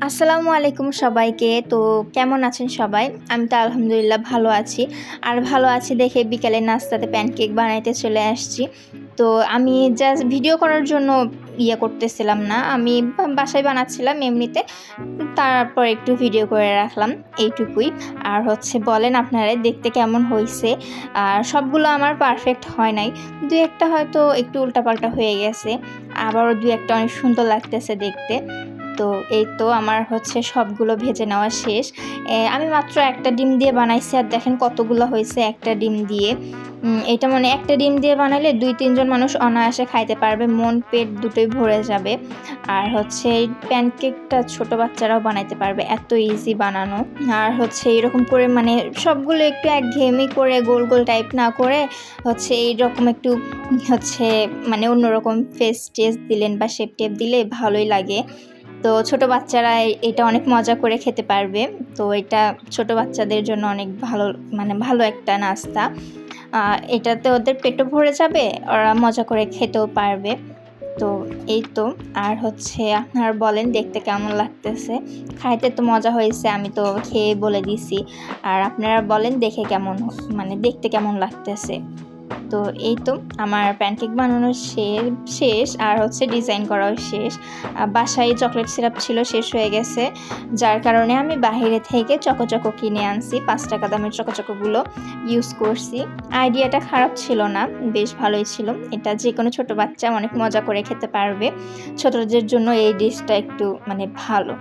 আসসালামু আলাইকুম সবাইকে। তো কেমন আছেন সবাই? আমি তো আলহামদুলিল্লাহ ভালো আছি। আর ভালো আছি দেখে বিকেলের নাস্তাতে প্যানকেক বানাইতে চলে আসছি। তো আমি জাস্ট ভিডিও করার জন্য করতেছিলাম না। আমি বাসায় বানাচ্ছিলাম এমনিতে। তারপর একটু ভিডিও করে রাখলাম এইটুকুই। আর বলেন আপনারা দেখতে কেমন হইছে? আর সবগুলো আমার পারফেক্ট হয় নাই। ২-১ টা হয়তো একটু উল্টাপাল্টা হয়ে গেছে। আবারও ২-১ টা অনেক সুন্দর লাগতেছে দেখতে। তো এই তো আমার সবগুলো ভেজে নেওয়া শেষ। আমি মাত্র একটা ডিম দিয়ে বানাইছি আর দেখেন কতগুলো হয়েছে একটা ডিম দিয়ে। এটা মানে একটা ডিম দিয়ে বানালে ২-৩ জন মানুষ অনায়াসে খাইতে পারবে। মন পেট দুটোই ভরে যাবে। আর এই প্যানকেকটা ছোট বাচ্চারাও বানাইতে পারবে। এত ইজি বানানো। আর এরকম করে মানে সবগুলো একটু একঘেয়েমি করে গোল, গোল টাইপ না করে এইরকম একটু মানে অন্যরকম ফেস-টেস দিলেন বা শেপ-টেপ দিলে ভালোই লাগে। তো ছোট বাচ্চারা এটা অনেক মজা করে খেতে পারবে। তো এটা ছোট বাচ্চাদের জন্য অনেক ভালো একটা নাস্তা। এটাতে ওদের পেটও ভরে যাবে, ওরা মজা করে খেতেও পারবে। তো এই তো। আর আপনারা বলেন দেখতে কেমন লাগতেছে? খাইতে তো মজা হয়েছে, আমি তো খেয়ে বলে দিছি। আর আপনারা বলেন দেখে কেমন মানে দেখতে কেমন লাগতেছে? তো এই তো আমার প্যানকেক বানানো শেষ আর ডিজাইন করাও শেষ। বাসায় চকলেট সিরাপ ছিল, শেষ হয়ে গেছে। যার কারণে আমি বাহিরে থেকে চকো কিনে আনছি। ৳৫ দামের চকোগুলো ইউজ করছি। আইডিয়াটা খারাপ ছিল না, বেশ ভালোই ছিল। এটা যেকোনো ছোট বাচ্চা অনেক মজা করে খেতে পারবে। ছোটদের জন্য এই ডিশটা একটু ভালো।